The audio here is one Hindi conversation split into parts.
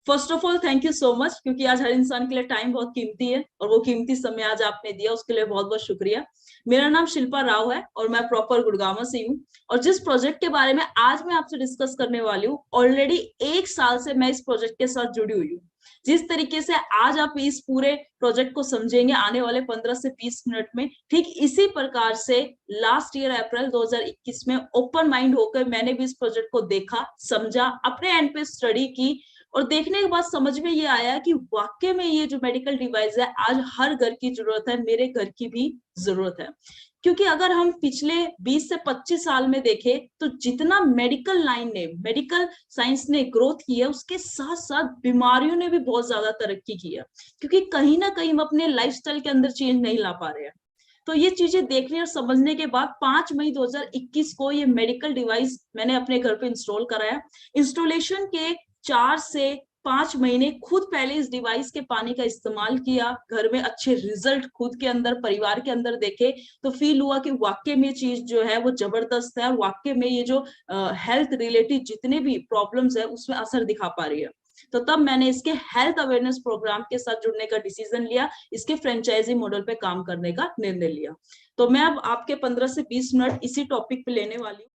First of all thank you so much, क्योंकि आज हर इंसान के लिए टाइम बहुत कीमती है और वो कीमती समय आज आपने दिया, उसके लिए बहुत बहुत शुक्रिया। मेरा नाम शिल्पा राव है और मैं प्रॉपर गुड़गांव से हूँ। और जिस प्रोजेक्ट के बारे में आज मैं आपसे डिस्कस करने वाली हूँ, ऑलरेडी 1 साल से मैं इस प्रोजेक्ट के साथ जुड़ी हुई हूँ। जिस तरीके से आज आप इस पूरे प्रोजेक्ट को समझेंगे आने वाले 15 से 20 मिनट में, ठीक इसी प्रकार से लास्ट ईयर अप्रैल 2021 में ओपन माइंड होकर मैंने भी इस प्रोजेक्ट को देखा, समझा, अपने एंड पे स्टडी की। और देखने के बाद समझ में ये आया कि वाकई में ये जो मेडिकल डिवाइस है आज हर घर की जरूरत है, मेरे घर की भी जरूरत है। क्योंकि अगर हम पिछले 20 से 25 साल में देखें तो जितना मेडिकल लाइन ने, मेडिकल साइंस ने ग्रोथ की है, उसके साथ साथ बीमारियों ने भी बहुत ज्यादा तरक्की की है। क्योंकि कहीं ना कहीं हम अपने लाइफस्टाइल के अंदर चेंज नहीं ला पा रहे हैं। तो ये चीजें देखने और समझने के बाद 5 मई 2021 को ये मेडिकल डिवाइस मैंने अपने घर पे इंस्टॉल कराया। इंस्टॉलेशन के 4 से 5 महीने खुद पहले इस डिवाइस के पानी का इस्तेमाल किया, घर में अच्छे रिजल्ट खुद के अंदर, परिवार के अंदर देखे, तो फील हुआ कि वाकई में चीज जो है वो जबरदस्त है और वाकई में ये जो हेल्थ रिलेटेड जितने भी प्रॉब्लम्स है उसमें असर दिखा पा रही है। तो तब मैंने इसके हेल्थ अवेयरनेस प्रोग्राम के साथ जुड़ने का डिसीजन लिया, इसके फ्रेंचाइजी मॉडल पे काम करने का निर्णय लिया। तो मैं अब आपके 15 से 20 मिनट इसी टॉपिक पे लेने वाली हूँ।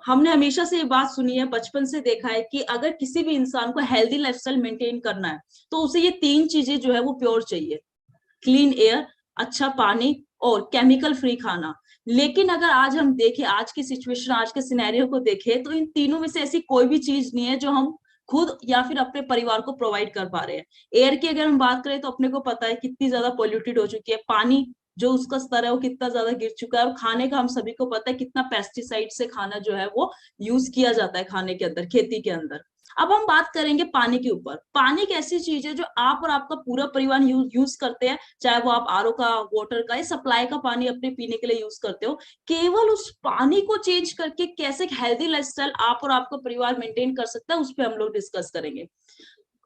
हमने हमेशा से ये बात सुनी है, बचपन से देखा है कि अगर किसी भी इंसान को हेल्दी लाइफस्टाइल मेंटेन करना है तो उसे ये 3 चीजें जो है वो प्योर चाहिए: क्लीन एयर, अच्छा पानी और केमिकल फ्री खाना। लेकिन अगर आज हम देखें, आज की सिचुएशन, आज के सिनेरियो को देखें, तो इन तीनों में से ऐसी कोई भी चीज नहीं है जो हम खुद या फिर अपने परिवार को प्रोवाइड कर पा रहे हैं। एयर की अगर हम बात करें तो अपने को पता है कितनी ज्यादा पोल्यूटेड हो चुकी है, पानी जो उसका स्तर है वो कितना ज्यादा गिर चुका है, और खाने का हम सभी को पता है कितना पेस्टिसाइड से खाना जो है वो यूज किया जाता है खाने के अंदर, खेती के अंदर। अब हम बात करेंगे पानी के ऊपर। पानी एक ऐसी चीज है जो आप और आपका पूरा परिवार यूज करते हैं, चाहे वो आप आरओ का, वाटर का या सप्लाई का पानी अपने पीने के लिए यूज करते हो। केवल उस पानी को चेंज करके कैसे एक हेल्दी लाइफस्टाइल आप और आपका परिवार मेंटेन कर सकता है, उस पर हम लोग डिस्कस करेंगे।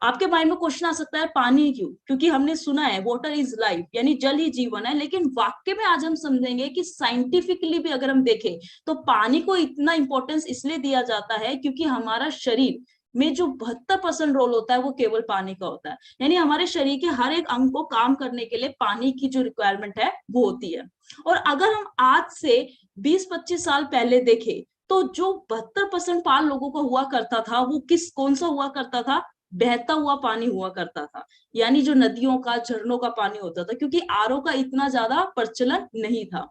आपके माइंड में क्वेश्चन आ सकता है पानी क्यों? क्योंकि हमने सुना है वाटर इज लाइफ, यानी जल ही जीवन है। लेकिन वाक्य में आज हम समझेंगे कि साइंटिफिकली भी अगर हम देखें तो पानी को इतना इंपॉर्टेंस इसलिए दिया जाता है क्योंकि हमारा शरीर में जो 72% रोल होता है वो केवल पानी का होता है। यानी हमारे शरीर के हर एक अंग को काम करने के लिए पानी की जो रिक्वायरमेंट है वो होती है। और अगर हम आज से 20-25 साल पहले देखें तो जो 72% पाल लोगों को हुआ करता था वो कौन सा हुआ करता था? बहता हुआ पानी हुआ करता था। यानी जो नदियों का, झरनों का पानी होता था, क्योंकि आरओ का इतना ज्यादा प्रचलन नहीं था।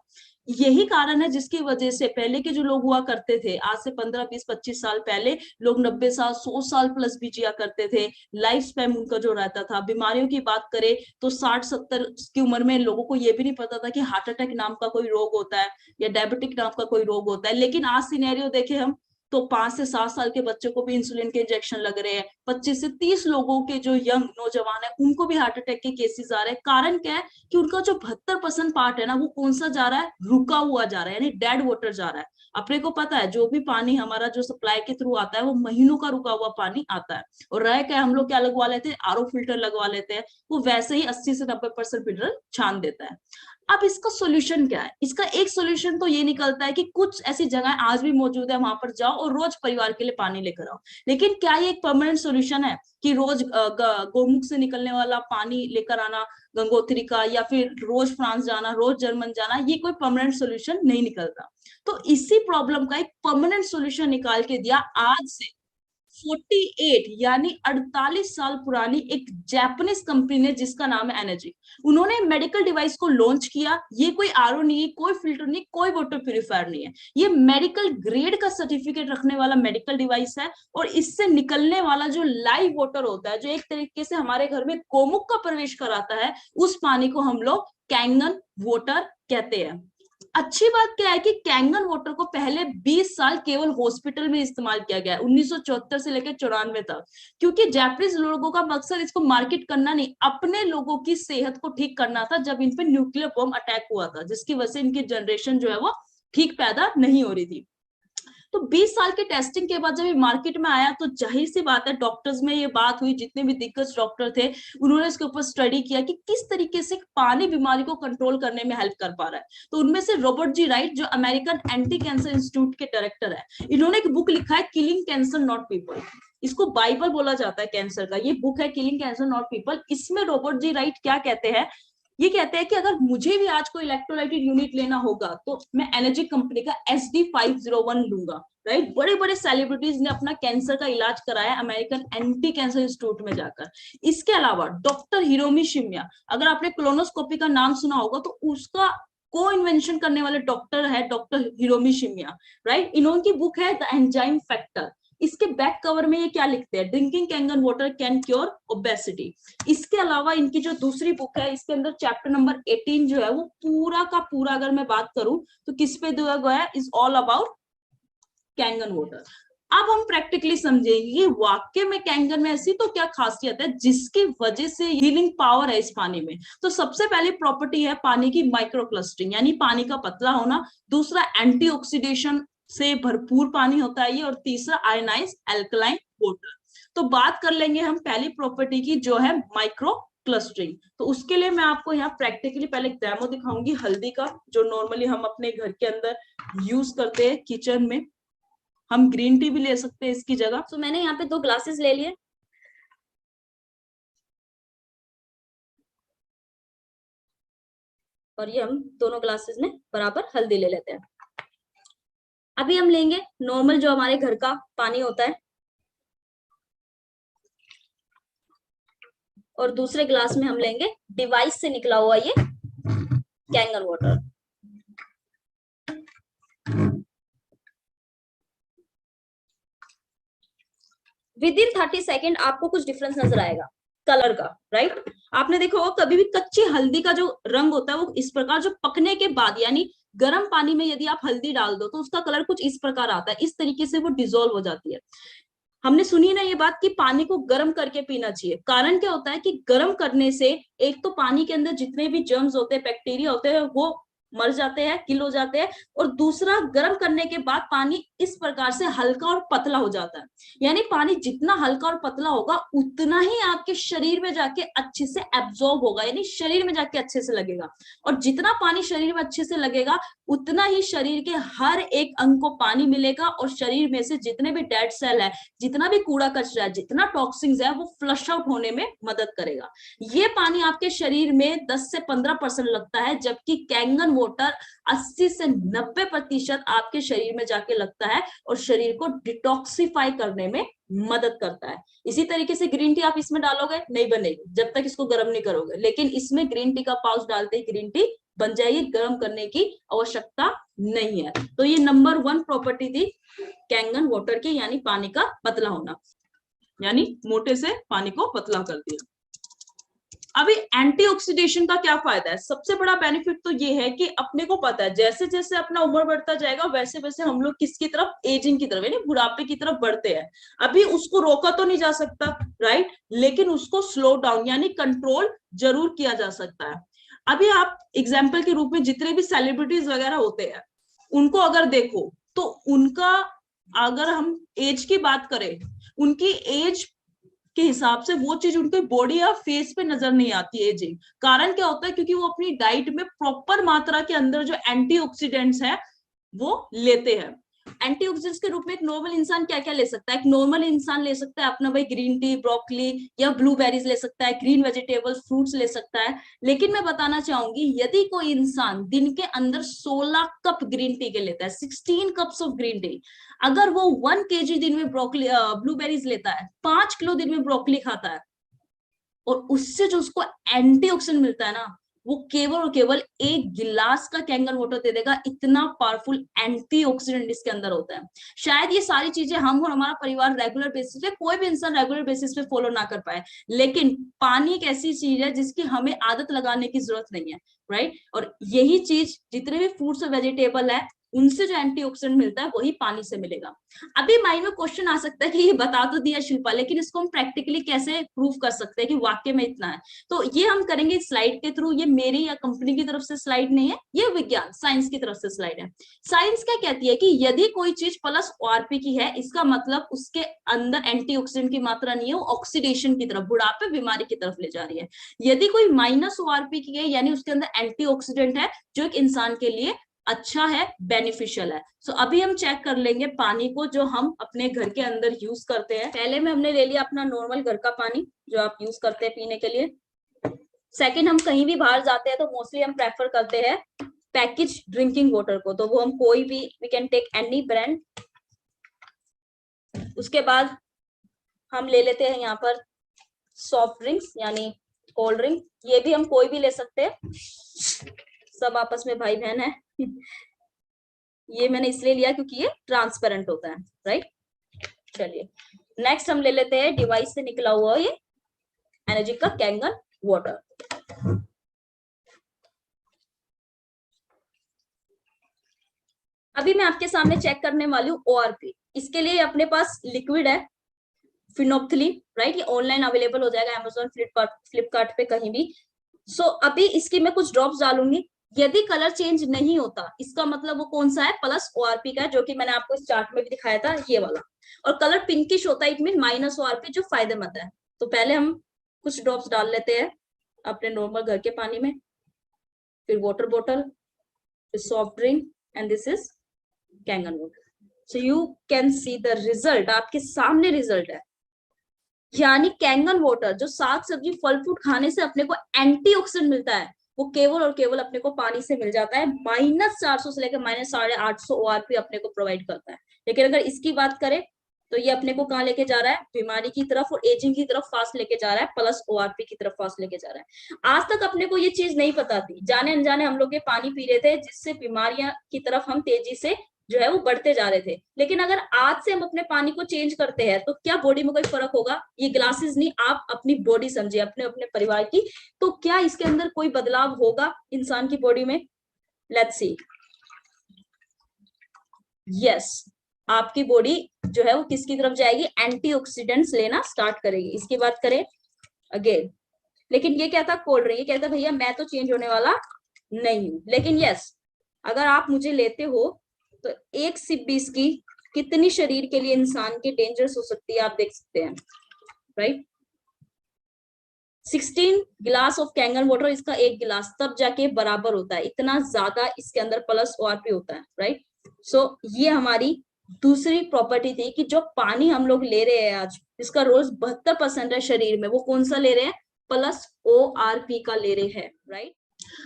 यही कारण है जिसकी वजह से पहले के जो लोग हुआ करते थे, आज से 15-20-25 साल पहले, लोग 90 साल, 100 साल प्लस भी जिया करते थे। लाइफ स्पैन उनका जो रहता था, बीमारियों की बात करें तो 60-70 की उम्र में लोगों को ये भी नहीं पता था कि हार्ट अटैक नाम का कोई रोग होता है या डायबिटिक नाम का कोई रोग होता है। लेकिन आज सिनेरियो देखे हम तो 5 से 7 साल के बच्चों को भी इंसुलिन के इंजेक्शन लग रहे हैं। 25 से 30 लोगों के जो यंग नौजवान है उनको भी हार्ट अटैक के केसेस आ रहे हैं। कारण क्या है कि उनका जो 72% पार्ट है ना, वो कौन सा जा रहा है? रुका हुआ जा रहा है, यानी डेड वाटर जा रहा है। अपने को पता है जो भी पानी हमारा जो सप्लाई के थ्रू आता है वो महीनों का रुका हुआ पानी आता है। और रह क्या, हम लोग क्या लगवा लेते हैं? आरओ फिल्टर लगवा लेते हैं, वो वैसे ही 80 से 90% फिल्टर छान देता है। अब इसका सोल्यूशन क्या है? इसका एक सोल्यूशन तो ये निकलता है कि कुछ ऐसी जगह आज भी मौजूद है, वहां पर जाओ और रोज परिवार के लिए पानी लेकर आओ। लेकिन क्या ये एक परमानेंट सोल्यूशन है कि रोज गोमुख से निकलने वाला पानी लेकर आना गंगोत्री का, या फिर रोज फ्रांस जाना, रोज जर्मन जाना? ये कोई परमानेंट सोल्यूशन नहीं निकलता। तो इसी प्रॉब्लम का एक परमानेंट सोल्यूशन निकाल के दिया आज से 48 यानी 48 साल पुरानी एक जापानीज कंपनी ने, जिसका नाम है एनर्जी। उन्होंने मेडिकल डिवाइस को लॉन्च किया। ये कोई आरओ नहीं है, कोई फिल्टर नहीं, कोई वाटर प्यूरिफायर नहीं है, ये मेडिकल ग्रेड का सर्टिफिकेट रखने वाला मेडिकल डिवाइस है। और इससे निकलने वाला जो लाइव वाटर होता है, जो एक तरीके से हमारे घर में गोमुख का प्रवेश कराता है, उस पानी को हम लोग कैंगन वाटर कहते हैं। अच्छी बात क्या है कि कैंगन वाटर को पहले 20 साल केवल हॉस्पिटल में इस्तेमाल किया गया है, 1974 से लेकर 94 तक। क्योंकि जापानीज लोगों का मकसद इसको मार्केट करना नहीं, अपने लोगों की सेहत को ठीक करना था, जब इन पे न्यूक्लियर बॉम्ब अटैक हुआ था, जिसकी वजह से इनकी जनरेशन जो है वो ठीक पैदा नहीं हो रही थी। तो 20 साल के टेस्टिंग के बाद जब ये मार्केट में आया तो जाहिर सी बात है डॉक्टर्स में ये बात हुई, जितने भी दिग्गज डॉक्टर थे उन्होंने इसके ऊपर स्टडी किया कि किस तरीके से पानी बीमारी को कंट्रोल करने में हेल्प कर पा रहा है। तो उनमें से रॉबर्ट जी राइट, जो अमेरिकन एंटी कैंसर इंस्टीट्यूट के डायरेक्टर है, इन्होंने एक बुक लिखा है किलिंग कैंसर नॉट पीपल। इसको बाइबल बोला जाता है कैंसर का। ये बुक है किलिंग कैंसर नॉट पीपल। इसमें रॉबर्ट जी राइट क्या कहते हैं, ये कहते हैं कि अगर मुझे भी आज कोई इलेक्ट्रोलाइटेड यूनिट लेना होगा तो मैं एनर्जी कंपनी का SD501 लूंगा, राइट। बड़े बड़े सेलिब्रिटीज ने अपना कैंसर का इलाज कराया अमेरिकन एंटी कैंसर इंस्टीट्यूट में जाकर। इसके अलावा डॉक्टर हिरोमी शिमिया, अगर आपने क्लोनोस्कोपी का नाम सुना होगा तो उसका को इन्वेंशन करने वाले डॉक्टर है डॉक्टर हिरोमी शिमिया, राइट। इन्होंने की बुक है द एंजाइम फैक्टर। इसके बैक कवर में ये क्या लिखते हैं, drinking Kangen water can cure obesity. इसके अलावा इनकी जो दूसरी बुक है, इसके अंदर चैप्टर नंबर 18 जो है वो पूरा का पूरा अगर मैं बात करूं तो किस पे दिया गया है, is all about Kangen water. अब हम प्रैक्टिकली समझेंगे वाक्य में कैंगन में ऐसी तो क्या खासियत है जिसकी वजह से हीलिंग पावर है इस पानी में। तो सबसे पहली प्रॉपर्टी है पानी की माइक्रो क्लस्टरिंग, यानी पानी का पतला होना। दूसरा एंटीऑक्सीडेशन से भरपूर पानी होता है ये। और तीसरा आयनाइज एल्कलाइन वाटर। तो बात कर लेंगे हम पहली प्रॉपर्टी की जो है माइक्रो क्लस्टरिंग। तो उसके लिए मैं आपको यहाँ प्रैक्टिकली पहले एक डेमो दिखाऊंगी हल्दी का, जो नॉर्मली हम अपने घर के अंदर यूज करते हैं किचन में। हम ग्रीन टी भी ले सकते हैं इसकी जगह। तो मैंने यहाँ पे 2 ग्लासेस ले लिए और ये हम दोनों ग्लासेस में बराबर हल्दी ले लेते हैं। अभी हम लेंगे नॉर्मल जो हमारे घर का पानी होता है और दूसरे ग्लास में हम लेंगे डिवाइस से निकला हुआ ये Kangen water. With in 30 second आपको कुछ डिफरेंस नजर आएगा कलर का, राइट। आपने देखा होगा कभी भी कच्ची हल्दी का जो रंग होता है वो इस प्रकार, जो पकने के बाद यानी गर्म पानी में यदि आप हल्दी डाल दो तो उसका कलर कुछ इस प्रकार आता है। इस तरीके से वो डिसॉल्व हो जाती है। हमने सुनी ना ये बात कि पानी को गर्म करके पीना चाहिए। कारण क्या होता है कि गर्म करने से एक तो पानी के अंदर जितने भी जर्म्स होते हैं, बैक्टीरिया होते हैं, वो मर जाते हैं, किल हो जाते हैं। और दूसरा, गर्म करने के बाद पानी इस प्रकार से हल्का और पतला हो जाता है। यानी पानी जितना हल्का और पतला होगा उतना ही आपके शरीर में जाके अच्छे से एब्जॉर्ब होगा, यानी शरीर में जाके अच्छे से लगेगा। और जितना पानी शरीर में अच्छे से लगेगा उतना ही शरीर के हर एक अंग को पानी मिलेगा और शरीर में से जितने भी डेड सेल है, जितना भी कूड़ा कचरा है, जितना टॉक्सिन्स है, वो फ्लश आउट होने में मदद करेगा। ये पानी आपके शरीर में 10 से 15% लगता है, जबकि कैंगन वाटर 80 से 90% आपके शरीर में जाके लगता है और शरीर को डिटॉक्सिफाई करने में मदद करता है। इसी तरीके से ग्रीन टी आप इसमें डालोगे नहीं बनेगी जब तक इसको गर्म नहीं करोगे, लेकिन इसमें ग्रीन टी का पाउच डालते ही ग्रीन टी बन जाएगी, गर्म करने की आवश्यकता नहीं है। तो ये नंबर 1 प्रॉपर्टी थी कैंगन वाटर की, यानी पानी का पतला होना, यानी मोटे से पानी को पतला कर दिया। अभी एंटीऑक्सीडेशन का क्या फायदा है? सबसे बड़ा बेनिफिट तो ये है कि अपने को पता है जैसे जैसे अपना उम्र बढ़ता जाएगा वैसे वैसे हम लोग किसकी तरफ, एजिंग की तरफ, यानी बुढ़ापे की तरफ बढ़ते हैं। अभी उसको रोका तो नहीं जा सकता, राइट, लेकिन उसको स्लो डाउन यानी कंट्रोल जरूर किया जा सकता है। अभी आप एग्जाम्पल के रूप में जितने भी सेलिब्रिटीज वगैरह होते हैं उनको अगर देखो तो उनका, अगर हम एज की बात करें, उनकी एज के हिसाब से वो चीज उनके बॉडी या फेस पे नजर नहीं आती एजिंग। कारण क्या होता है? क्योंकि वो अपनी डाइट में प्रॉपर मात्रा के अंदर जो एंटीऑक्सीडेंट्स है वो लेते हैं। एंटीऑक्सीडेंट्स के रूप में एक नॉर्मल इंसान क्या क्या ले सकता है? एक नॉर्मल इंसान ले सकता है अपना भाई ग्रीन टी, ब्रोकली या ब्लूबेरीज ले सकता है, ग्रीन वेजिटेबल्स, फ्रूट्स ले सकता है। लेकिन मैं बताना चाहूंगी यदि कोई इंसान दिन के अंदर 16 कप ग्रीन टी के लेता है, 16 कप्स ऑफ ग्रीन टी, अगर वो 1 kg दिन में ब्रोकली ब्लूबेरीज लेता है, 5 किलो दिन में ब्रोकली खाता है, और उससे जो उसको एंटीऑक्सीडेंट मिलता है ना, वो केवल और केवल 1 गिलास का कैंगन वाटर दे देगा। इतना पावरफुल एंटीऑक्सीडेंट इसके अंदर होता है। शायद ये सारी चीजें हम और हमारा परिवार रेगुलर बेसिस पे, कोई भी इंसान रेगुलर बेसिस पे फॉलो ना कर पाए, लेकिन पानी एक ऐसी चीज है जिसकी हमें आदत लगाने की जरूरत नहीं है, राइट। और यही चीज जितने भी फ्रूट्स और वेजिटेबल है उनसे जो एंटीऑक्सीडेंट मिलता है वही पानी से मिलेगा। अभी माइंड में क्वेश्चन आ सकता है कि ये बता तो दिया शिल्पा, लेकिन इसको हम प्रैक्टिकली कैसे प्रूव कर सकते हैं कि वाकई में इतना है? तो ये हम करेंगे स्लाइड के थ्रू। ये मेरी या कंपनी की तरफ से स्लाइड नहीं है, ये विज्ञान साइंस की तरफ से स्लाइड है। साइंस क्या कहती है कि यदि कोई चीज प्लस ORP की है, इसका मतलब उसके अंदर एंटीऑक्सीडेंट की मात्रा नहीं है, वो ऑक्सीडेशन की तरफ, बुढ़ापे, बीमारी की तरफ ले जा रही है। यदि कोई माइनस ORP की है, यानी उसके अंदर एंटीऑक्सीडेंट है जो एक इंसान के लिए अच्छा है, बेनिफिशियल है। सो अभी हम चेक कर लेंगे पानी को जो हम अपने घर के अंदर यूज करते हैं। पहले में हमने ले लिया अपना नॉर्मल घर का पानी जो आप यूज करते हैं पीने के लिए। सेकंड, हम कहीं भी बाहर जाते हैं तो मोस्टली हम प्रेफर करते हैं पैकेज ड्रिंकिंग वाटर को, तो वो हम कोई भी, we can take any brand. उसके बाद हम ले लेते हैं यहाँ पर सॉफ्ट ड्रिंक्स यानी कोल्ड ड्रिंक, ये भी हम कोई भी ले सकते हैं, सब आपस में भाई बहन है। ये मैंने इसलिए लिया क्योंकि ये ट्रांसपेरेंट होता है, राइट। चलिए नेक्स्ट हम ले लेते हैं डिवाइस से निकला हुआ ये एनर्जी का कैंगन वाटर। अभी मैं आपके सामने चेक करने वाली हूँ ओआरपी। इसके लिए अपने पास लिक्विड है फिनोप्थिलीन, राइट। ये ऑनलाइन अवेलेबल हो जाएगा अमेजोन, फ्लिपकार्ट पे कहीं भी। सो अभी इसकी मैं कुछ ड्रॉप्स डालूंगी। यदि कलर चेंज नहीं होता इसका मतलब वो कौन सा है, प्लस ओआरपी का है, जो कि मैंने आपको इस चार्ट में भी दिखाया था, ये वाला। और कलर पिंकिश होता है, इट मीन माइनस ओआरपी, जो फायदेमंद है। तो पहले हम कुछ ड्रॉप्स डाल लेते हैं अपने नॉर्मल घर के पानी में, फिर वाटर बॉटल, फिर soft drink, and this is Kangen water. So you can see the result, आपके सामने रिजल्ट है। यानी कैंगन वाटर जो साग सब्जी फल फ्रूट खाने से अपने को एंटीऑक्सीडेंट मिलता है, वो केवल और केवल अपने को पानी से मिल जाता है। -400 से लेकर -850 ओआरपी अपने को प्रोवाइड करता है। लेकिन अगर इसकी बात करें तो ये अपने को कहाँ लेके जा रहा है, बीमारी की तरफ और एजिंग की तरफ फास्ट लेके जा रहा है, प्लस ओआरपी की तरफ फास्ट लेके जा रहा है। आज तक अपने को ये चीज नहीं पता थी, जाने अनजाने हम लोग ये पानी पी रहे थे, जिससे बीमारियां की तरफ हम तेजी से जो है वो बढ़ते जा रहे थे। लेकिन अगर आज से हम अपने पानी को चेंज करते हैं तो क्या बॉडी में कोई फर्क होगा? ये ग्लासेस नहीं, आप अपनी बॉडी समझिए, अपने अपने परिवार की, तो क्या इसके अंदर कोई बदलाव होगा इंसान की बॉडी में? Let's see. यस, आपकी बॉडी जो है वो किसकी तरफ जाएगी, एंटीऑक्सीडेंट्स लेना स्टार्ट करेगी। इसकी बात करें अगेन, लेकिन ये क्या था, कोल्ड ड्रिंक, ये कहता भैया मैं तो चेंज होने वाला नहीं हूं। लेकिन यस, अगर आप मुझे लेते हो तो एक सिप भी इसकी कितनी शरीर के लिए इंसान के डेंजरस हो सकती है, आप देख सकते हैं, राइट। 16 गिलास ऑफ कैंगन वाटर, इसका एक गिलास तब जाके बराबर होता है, इतना ज्यादा इसके अंदर प्लस ओआरपी होता है, राइट। सो ये हमारी दूसरी प्रॉपर्टी थी कि जो पानी हम लोग ले रहे हैं आज, इसका रोज 72% है शरीर में, वो कौन सा ले रहे हैं, प्लस ओआरपी का ले रहे हैं, राइट।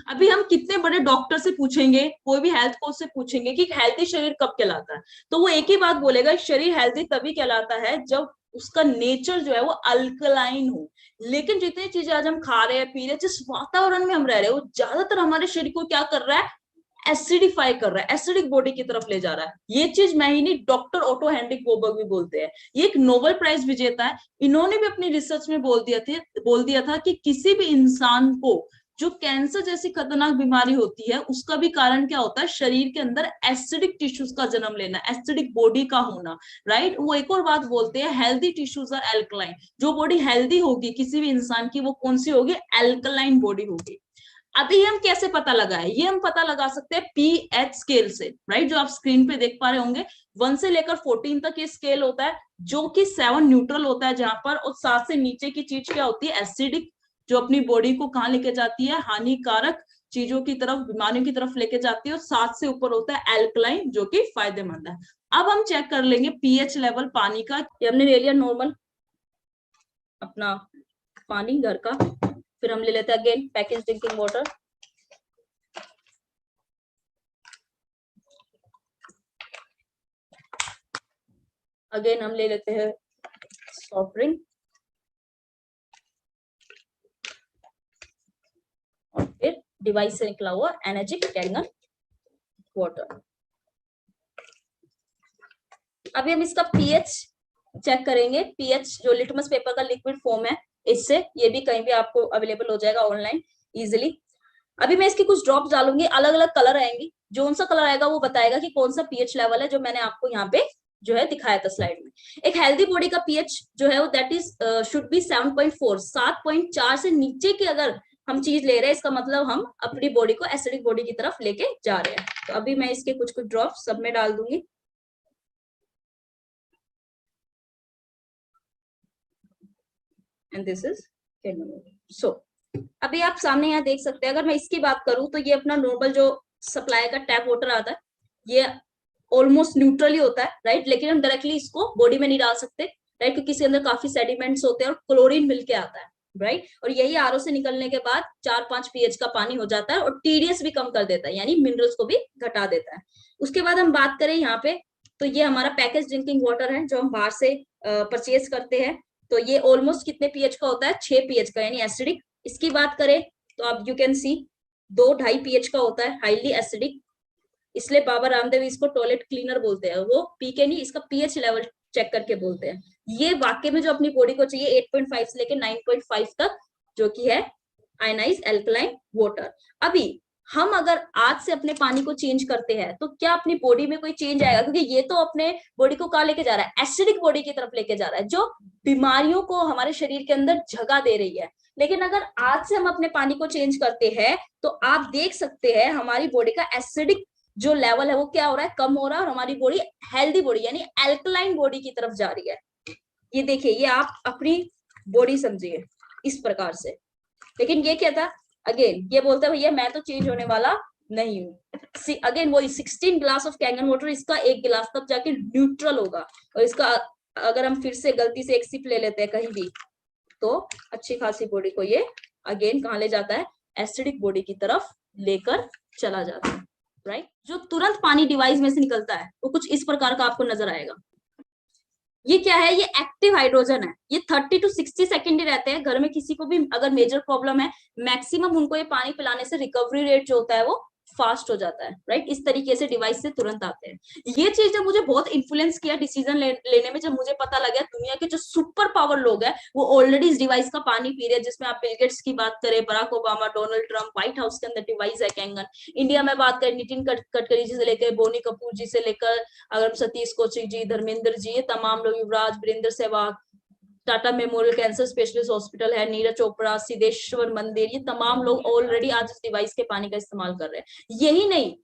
अभी हम कितने बड़े डॉक्टर से पूछेंगे, कोई भी हेल्थ कोच से पूछेंगे कि हेल्थी शरीर कब कहलाता है, तो वो एक ही बात बोलेगा, शरीर हेल्थी तभी कहलाता है जब उसका नेचर जो है वो अल्कलाइन हो। लेकिन जितनी चीजें आज हम खा रहे हैं, पी रहे हैं, जिस वातावरण में हम रह रहे हैं, वो ज्यादातर हमारे शरीर को क्या कर रहा है, एसिडिफाई कर रहा है, एसिडिक बॉडी की तरफ ले जा रहा है। ये चीज मैं ही नहीं, डॉक्टर ऑटो हेनरिक कोहबर्ग भी बोलते हैं। ये एक नोबेल प्राइज विजेता है, इन्होंने भी अपनी रिसर्च में बोल दिया था कि किसी भी इंसान को जो कैंसर जैसी खतरनाक बीमारी होती है, उसका भी कारण क्या होता है, शरीर के अंदर एसिडिक टिश्यूज का जन्म लेना, एसिडिक बॉडी का होना, राइट। वो एक और बात बोलते हैं, हेल्दी टिश्यूज आर एल्कलाइन। जो बॉडी हेल्दी होगी किसी भी इंसान की, वो कौन सी होगी, एल्कलाइन बॉडी होगी। अभी हम कैसे पता लगाए, ये हम पता लगा सकते हैं पीएच स्केल से, राइट, जो आप स्क्रीन पे देख पा रहे होंगे। 1 से लेकर 14 तक ये स्केल होता है, जो कि 7 न्यूट्रल होता है जहां पर, और 7 से नीचे की चीज क्या होती है, एसिडिक, जो अपनी बॉडी को कहाँ लेके जाती है, हानिकारक चीजों की तरफ, बीमारियों की तरफ लेके जाती है। और 7 से ऊपर होता है एल्कलाइन, जो कि फायदेमंद है। अब हम चेक कर लेंगे पीएच लेवल पानी का। ये हमने ले लिया नॉर्मल अपना पानी घर का, फिर हम ले लेते हैं again package drinking water. Again हम ले लेते हैं सॉफ्ट ड्रिंक, और फिर डिवाइस से निकला हुआ एनर्जी कैंगन वाटर। अभी हम इसका पीएच चेक करेंगे। पीएच जो लिटमस पेपर का लिक्विड फॉर्म है, इससे, ये भी कहीं भी आपको अवेलेबल हो जाएगा ऑनलाइन इजिली। अभी मैं इसकी कुछ ड्रॉप्स डालूंगी, अलग अलग कलर आएंगी, जो सा कलर आएगा वो बताएगा कि कौन सा पीएच लेवल है, जो मैंने आपको यहाँ पे जो है दिखाया था स्लाइड में। एक हेल्दी बॉडी का पीएच जो है वो दैट इज शुड बी 7.4, 7.4 से नीचे की अगर हम चीज ले रहे हैं, इसका मतलब हम अपनी बॉडी को एसिडिक बॉडी की तरफ लेके जा रहे हैं। तो अभी मैं इसके कुछ कुछ ड्रॉप्स सब में डाल दूंगी। And this is Kangen water. सो अभी आप सामने यहाँ देख सकते हैं, अगर मैं इसकी बात करूं तो ये अपना नॉर्मल जो सप्लाई का टैप वाटर आता है, ये ऑलमोस्ट न्यूट्रल ही होता है, राइट, लेकिन हम डायरेक्टली इसको बॉडी में नहीं डाल सकते, राइट, क्योंकि इसके अंदर काफी सेडिमेंट्स होते हैं और क्लोरीन मिलके आता है, राइट, और यही आरओ से निकलने के बाद 4-5 पीएच का पानी हो जाता है और टीडीएस भी कम कर देता है, यानी मिनरल्स को भी घटा देता है। उसके बाद हम बात करें यहाँ पे, तो ये हमारा पैकेज ड्रिंकिंग वाटर है जो हम बाहर से परचेज करते हैं, तो ये ऑलमोस्ट कितने पीएच का होता है, 6 पीएच का, यानी एसिडिक। इसकी बात करें तो आप यू कैन सी 2-2.5 पीएच का होता है, हाईली एसिडिक, इसलिए बाबा रामदेव इसको टॉयलेट क्लीनर बोलते हैं, वो पी के नहीं, इसका पीएच लेवल चेक करके बोलते हैं। ये वाकई में जो अपनी बॉडी को चाहिए 8.5 से लेकर 9.5 तक, जो कि है आयनाइज एल्कलाइन वाटर। अभी हम अगर आज से अपने पानी को चेंज करते हैं तो क्या अपनी बॉडी में कोई चेंज आएगा, क्योंकि ये तो अपने बॉडी को कहाँ लेके जा रहा है, एसिडिक बॉडी की तरफ लेके जा रहा है, जो बीमारियों को हमारे शरीर के अंदर जगह दे रही है। लेकिन अगर आज से हम अपने पानी को चेंज करते हैं तो आप देख सकते हैं हमारी बॉडी का एसिडिक जो लेवल है वो क्या हो रहा है, कम हो रहा है, और हमारी बॉडी हेल्दी बॉडी यानी एल्कलाइन बॉडी की तरफ जा रही है। ये देखिए, ये आप अपनी बॉडी समझिए इस प्रकार से। लेकिन ये क्या था, अगेन ये बोलता है भैया मैं तो चेंज होने वाला नहीं हूँ। अगेन वही 16 ग्लास ऑफ कैंगन वाटर, इसका 1 गिलास तब जाके न्यूट्रल होगा, और इसका अगर हम फिर से गलती से 1 सिप ले लेते हैं कहीं भी, तो अच्छी खासी बॉडी को ये अगेन कहाँ ले जाता है, एसिडिक बॉडी की तरफ लेकर चला जाता है, राइट। जो तुरंत पानी डिवाइस में से निकलता है वो कुछ इस प्रकार का आपको नजर आएगा। ये क्या है, ये एक्टिव हाइड्रोजन है, ये 30 to 60 सेकेंड ही रहते हैं। घर में किसी को भी अगर मेजर प्रॉब्लम है, मैक्सिमम उनको ये पानी पिलाने से रिकवरी रेट जो होता है वो फास्ट हो जाता है, राइट। इस तरीके से डिवाइस से तुरंत आते हैं। ये चीज जब मुझे बहुत इन्फ्लुएंस किया डिसीजन लेने में, जब मुझे पता लगा दुनिया के जो सुपर पावर लोग हैं वो ऑलरेडी इस डिवाइस का पानी पी रहे हैं, जिसमें आप बिल गेट्स की बात करें, Barack Obama, Donald Trump, White House के अंदर डिवाइस है कैंगन। इंडिया में बात करें, नितिन गडकरी जी से लेकर बोनी कपूर जी से लेकर अगर सतीश कौशिक जी, धर्मेंद्र जी, ये तमाम लोग, Yuvraj, Virender Sehwag, Tata memorial cancer specialist hospital है, नीरज चोपड़ा, सिद्धेश्वर मंदिर, ये तमाम लोग ऑलरेडी आज इस डिवाइस के पानी का इस्तेमाल कर रहे हैं। यही नहीं,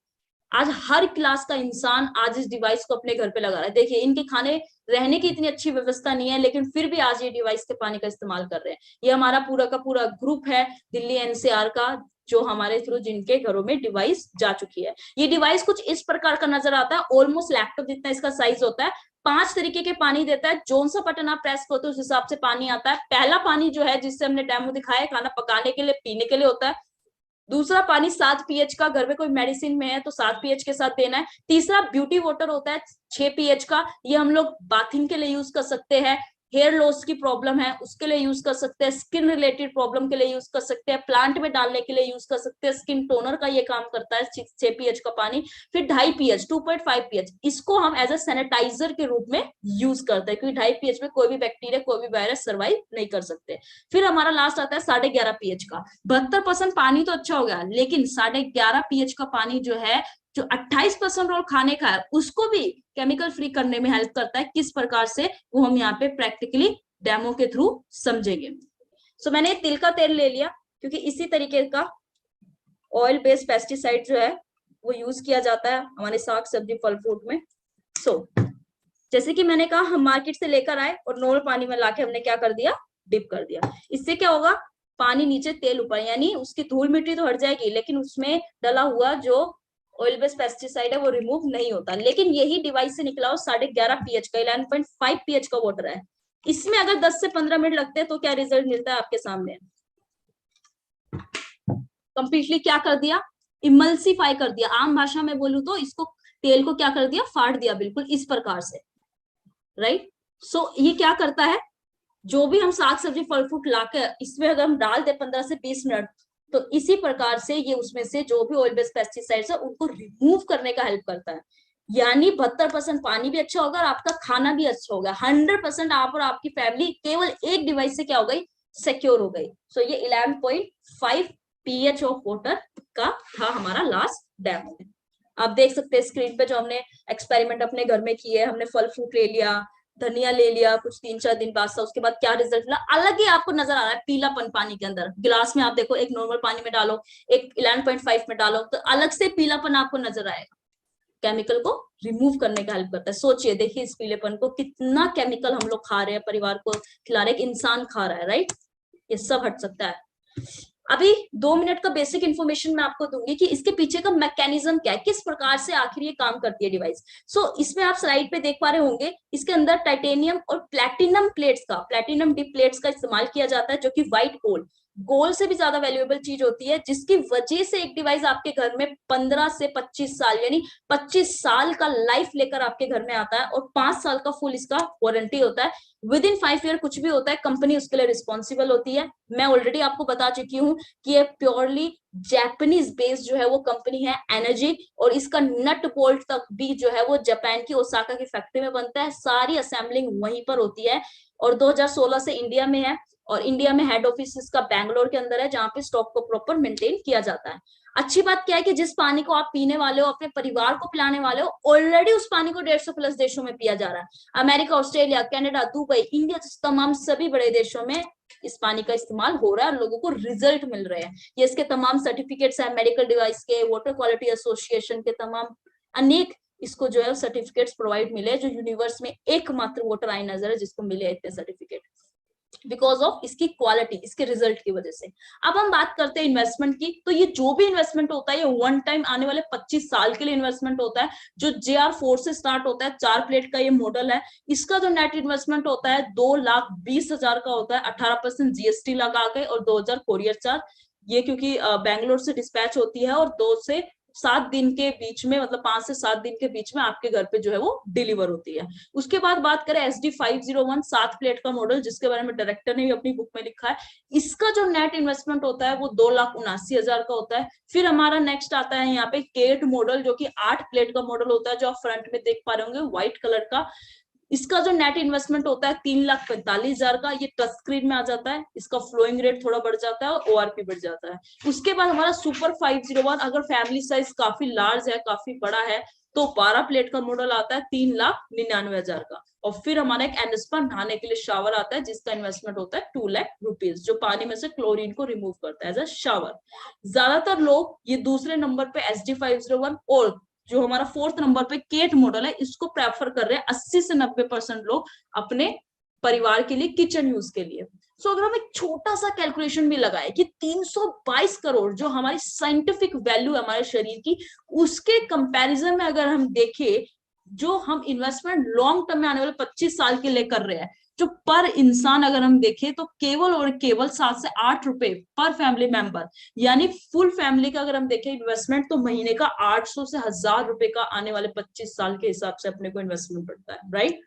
आज हर क्लास का इंसान आज इस डिवाइस को अपने घर पे लगा रहा है। देखिए, इनके खाने रहने की इतनी अच्छी व्यवस्था नहीं है, लेकिन फिर भी आज ये डिवाइस के पानी का इस्तेमाल कर रहे हैं। ये हमारा पूरा का पूरा ग्रुप है दिल्ली एनसीआर का, जो हमारे थ्रू जिनके घरों में डिवाइस जा चुकी है। ये डिवाइस कुछ इस प्रकार का नजर आता है, ऑलमोस्ट लैपटॉप जितना इसका साइज होता है। 5 तरीके के पानी देता है, जोन सा बटन आप प्रेस करते हो उस हिसाब से पानी आता है। पहला पानी जो है, जिससे हमने डेमो दिखाया है, खाना पकाने के लिए, पीने के लिए होता है। दूसरा पानी 7 पीएच का, घर में कोई मेडिसिन में है तो 7 पीएच के साथ देना है। तीसरा ब्यूटी वाटर होता है 6 पीएच का, ये हम लोग बाथिंग के लिए यूज कर सकते हैं। हेयर लॉस की प्रॉब्लम है उसके लिए यूज कर सकते हैं, स्किन रिलेटेड प्रॉब्लम के लिए यूज कर सकते हैं, प्लांट में डालने के लिए यूज कर सकते हैं, स्किन टोनर का ये काम करता है 6 पीएच का पानी। फिर 2.5 पीएच, 2.5 पीएच, इसको हम एज अ सैनिटाइजर के रूप में यूज करते हैं, क्योंकि 2.5 पीएच में कोई भी बैक्टीरिया, कोई भी वायरस सर्वाइव नहीं कर सकते। फिर हमारा लास्ट आता है 11.5 पीएच का। 72% पानी तो अच्छा हो गया, लेकिन 11.5 पीएच का पानी जो है, जो 28% रोल खाने का है, उसको भी केमिकल फ्री करने में हेल्प करता है। किस प्रकार से, वो हम यहाँ पे प्रैक्टिकली डेमो के थ्रू समझेंगे। सो मैंने तिल का तेल ले लिया, क्योंकि इसी तरीके का ऑयल बेस्ड पेस्टिसाइड जो है वो यूज किया जाता है हमारे साग सब्जी फल फ्रूट में। जैसे कि मैंने कहा, हम मार्केट से लेकर आए और नॉर्मल पानी में लाके हमने क्या कर दिया, डिप कर दिया। इससे क्या होगा, पानी नीचे तेल ऊपर, यानी उसकी धूल मिट्टी तो हट जाएगी, लेकिन उसमें डला हुआ जो ऑयल बेस्ड पेस्टिसाइड है वो रिमूव नहीं होता। लेकिन यही डिवाइस से निकला हो 11.5 पीएच का, 11.5 पीएच का वाटर है, इसमें अगर 10 से 15 मिनट लगते हैं तो क्या रिजल्ट मिलता है आपके सामने। कंप्लीटली क्या कर दिया, इमल्सिफाई कर दिया। आम भाषा में बोलूं तो इसको, तेल को क्या कर दिया, फाड़ दिया, बिल्कुल इस प्रकार से, राइट। सो ये क्या करता है, जो भी हम साग सब्जी फल फ्रूट लाकर इसमें अगर हम डाल दे 15 से 20 मिनट, तो इसी प्रकार से ये उसमें से जो भी ऑयल बेस्ड पेस्टिसाइड्स है उनको रिमूव करने का हेल्प करता है। यानी 72% पानी भी अच्छा होगा और आपका खाना भी अच्छा होगा। 100% आप और आपकी फैमिली केवल एक डिवाइस से क्या हो गई, सिक्योर हो गई। सो ये 11.5 पीएच ऑफ वाटर का था हमारा लास्ट डेमो। आप देख सकते हैं स्क्रीन पे जो हमने एक्सपेरिमेंट अपने घर में किए, हमने फल फ्रूट ले लिया, धनिया ले लिया, कुछ 3-4 दिन बाद से उसके बाद क्या रिजल्ट मिला, अलग ही आपको नजर आ रहा है। पीलापन पानी के अंदर, गिलास में आप देखो, एक नॉर्मल पानी में डालो, एक 11.5 में डालो, तो अलग से पीलापन आपको नजर आएगा। केमिकल को रिमूव करने का हेल्प करता है। सोचिए, देखिए इस पीलेपन को, कितना केमिकल हम लोग खा रहे हैं, परिवार को खिला रहे, एक इंसान खा रहा है, राइट। ये सब हट सकता है। अभी 2 मिनट का बेसिक इन्फॉर्मेशन मैं आपको दूंगी कि इसके पीछे का मैकेनिज्म क्या है, किस प्रकार से आखिर ये काम करती है डिवाइस। इसमें आप स्लाइड पे देख पा रहे होंगे, इसके अंदर टाइटेनियम और प्लेटिनम डिप प्लेट्स का इस्तेमाल किया जाता है, जो कि व्हाइट गोल्ड से भी ज्यादा वैल्यूएबल चीज होती है, जिसकी वजह से एक डिवाइस आपके घर में 15 से 25 साल यानी 25 साल का लाइफ लेकर आपके घर में आता है, और 5 साल का फुल इसका वारंटी होता है। विद इन 5 ईयर कुछ भी होता है, कंपनी उसके लिए रिस्पॉन्सिबल होती है। मैं ऑलरेडी आपको बता चुकी हूँ कि ये प्योरली जापानीज बेस्ड जो है वो कंपनी है एनर्जी, और इसका नट बोल्ट तक भी जो है वो जापान की ओसाका की फैक्ट्री में बनता है, सारी असेंबलिंग वहीं पर होती है, और 2016 से इंडिया में है, और इंडिया में हेड ऑफिस इसका बैंगलोर के अंदर है, जहां पे स्टॉक को प्रॉपर मेंटेन किया जाता है। अच्छी बात क्या है कि जिस पानी को आप पीने वाले हो, अपने परिवार को पिलाने वाले हो, ऑलरेडी उस पानी को 150 प्लस देशों में पिया जा रहा है। America, Australia, Canada, Dubai, India, तमाम सभी बड़े देशों में इस पानी का इस्तेमाल हो रहा है और लोगों को रिजल्ट मिल रहे हैं। ये इसके तमाम सर्टिफिकेट्स है, मेडिकल डिवाइस के, वाटर क्वालिटी एसोसिएशन के तमाम अनेक इसको जो है सर्टिफिकेट्स प्रोवाइड मिले, जो यूनिवर्स में एकमात्र वाटर आयनाइजर है जिसको मिले इतने सर्टिफिकेट, बिकॉज ऑफ इसकी क्वालिटी, इसके रिजल्ट की वजह से। अब हम बात करते हैं इन्वेस्टमेंट की। तो ये जो भी इन्वेस्टमेंट होता है, ये वन टाइम आने वाले 25 साल के लिए इन्वेस्टमेंट होता है, जो JR4 से स्टार्ट होता है। 4 प्लेट का ये मॉडल है। इसका जो नेट इन्वेस्टमेंट होता है 2,20,000 का होता है, 18% GST लगा के, और 2,000 कोरियर चार्ज। ये क्योंकि बैंगलोर से डिस्पैच होती है, और 2 से 7 दिन के बीच में, मतलब 5 से 7 दिन के बीच में आपके घर पे जो है वो डिलीवर होती है। उसके बाद बात करें SD501 7 प्लेट का मॉडल, जिसके बारे में डायरेक्टर ने भी अपनी बुक में लिखा है। इसका जो नेट इन्वेस्टमेंट होता है वो 2,79,000 का होता है। फिर हमारा नेक्स्ट आता है यहाँ पे केट मॉडल, जो कि 8 प्लेट का मॉडल होता है, जो आप फ्रंट में देख पा रहे होंगे व्हाइट कलर का। इसका जो नेट इन्वेस्टमेंट होता है 3,45,000 का। ये टच स्क्रीन में आ जाता है, इसका फ्लोइंग रेट थोड़ा बढ़ जाता है और ORP बढ़ जाता है। उसके बाद हमारा सुपर 501, अगर फैमिली साइज काफी लार्ज है, काफी बड़ा है, तो 12 प्लेट का मॉडल आता है 3,99,000 का। और फिर हमारा एक एनस्पा नहाने के लिए शावर आता है, जिसका इन्वेस्टमेंट होता है 2 लाख रुपीज, जो पानी में से क्लोरीन को रिमूव करता है एज अ शावर। ज्यादातर लोग ये दूसरे नंबर पे SD501 और जो हमारा 4th नंबर पे केट मॉडल है, इसको प्रेफर कर रहे हैं 80 से 90% लोग अपने परिवार के लिए, किचन यूज के लिए। अगर हम एक छोटा सा कैलकुलेशन भी लगाए कि 322 करोड़ जो हमारी साइंटिफिक वैल्यू है हमारे शरीर की, उसके कंपैरिजन में अगर हम देखें, जो हम इन्वेस्टमेंट लॉन्ग टर्म में आने वाले 25 साल के लिए कर रहे हैं, जो पर इंसान अगर हम देखें तो केवल और केवल 7 से 8 रुपए पर फैमिली मेंबर, यानी फुल फैमिली का अगर हम देखें इन्वेस्टमेंट, तो महीने का 800 से 1,000 रुपए का आने वाले 25 साल के हिसाब से अपने को इन्वेस्टमेंट पड़ता है, राइट।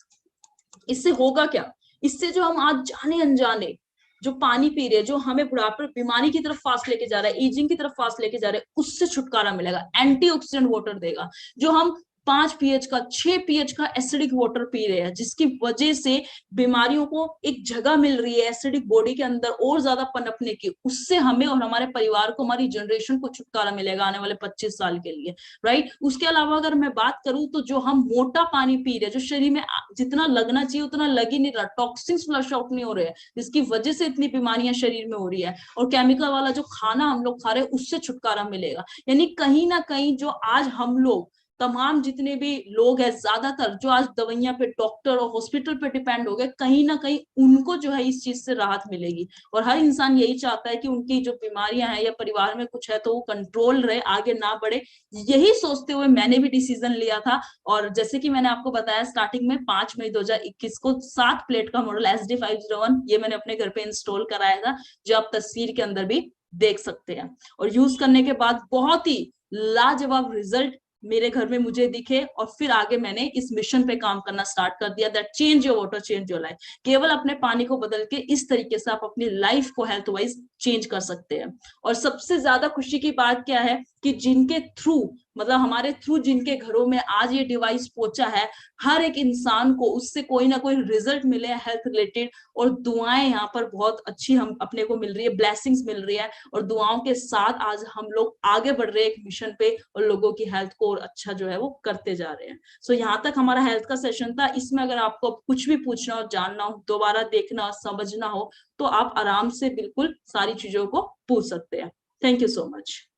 इससे होगा क्या? इससे जो हम आज जाने अनजाने जो पानी पी रहे, जो हमें बुढ़ापे बीमारी की तरफ फास्ट लेके जा रहा है, एजिंग की तरफ फास्ट लेके जा रहे हैं, उससे छुटकारा मिलेगा। एंटीऑक्सीडेंट वाटर देगा। जो हम 5 pH का 6 pH का एसिडिक वाटर पी रहे हैं, जिसकी वजह से बीमारियों को एक जगह मिल रही है एसिडिक बॉडी के अंदर और ज्यादा पनपने की, उससे हमें और हमारे परिवार को, हमारी जनरेशन को छुटकारा मिलेगा आने वाले 25 साल के लिए, राइट। उसके अलावा अगर मैं बात करूं, तो जो हम मोटा पानी पी रहे हैं, जो शरीर में जितना लगना चाहिए उतना लग ही नहीं रहा, टॉक्सिन्स फ्लश आउट नहीं हो रहे हैं, जिसकी वजह से इतनी बीमारियां शरीर में हो रही है, और केमिकल वाला जो खाना हम लोग खा रहे हैं, उससे छुटकारा मिलेगा। यानी कहीं ना कहीं जो आज हम लोग तमाम जितने भी लोग हैं, ज्यादातर जो आज दवाइयां पे, डॉक्टर और हॉस्पिटल पे डिपेंड हो गए, कहीं ना कहीं उनको जो है इस चीज से राहत मिलेगी। और हर इंसान यही चाहता है कि उनकी जो बीमारियां हैं या परिवार में कुछ है तो वो कंट्रोल रहे, आगे ना बढ़े। यही सोचते हुए मैंने भी डिसीजन लिया था। और जैसे कि मैंने आपको बताया स्टार्टिंग में, 5 मई 2021 को 7 प्लेट का मॉडल SD501 ये मैंने अपने घर पे इंस्टॉल कराया था, जो आप तस्वीर के अंदर भी देख सकते हैं। और यूज करने के बाद बहुत ही लाजवाब रिजल्ट मेरे घर में मुझे दिखे, और फिर आगे मैंने इस मिशन पे काम करना स्टार्ट कर दिया, that change your water change your life. केवल अपने पानी को बदल के इस तरीके से आप अपनी लाइफ को हेल्थ वाइज चेंज कर सकते हैं। और सबसे ज्यादा खुशी की बात क्या है कि जिनके थ्रू, मतलब हमारे थ्रू जिनके घरों में आज ये डिवाइस पहुंचा है, हर एक इंसान को उससे कोई ना कोई रिजल्ट मिले हेल्थ रिलेटेड, और दुआएं यहाँ पर बहुत अच्छी हम अपने को मिल रही है, ब्लेसिंग्स मिल रही है, और दुआओं के साथ आज हम लोग आगे बढ़ रहे हैं एक मिशन पे, और लोगों की हेल्थ को और अच्छा जो है वो करते जा रहे हैं। सो यहाँ तक हमारा हेल्थ का सेशन था। इसमें अगर आपको कुछ भी पूछना हो, जानना हो, दोबारा देखना हो, समझना हो, तो आप आराम से बिल्कुल सारी चीजों को पूछ सकते हैं। Thank you so much.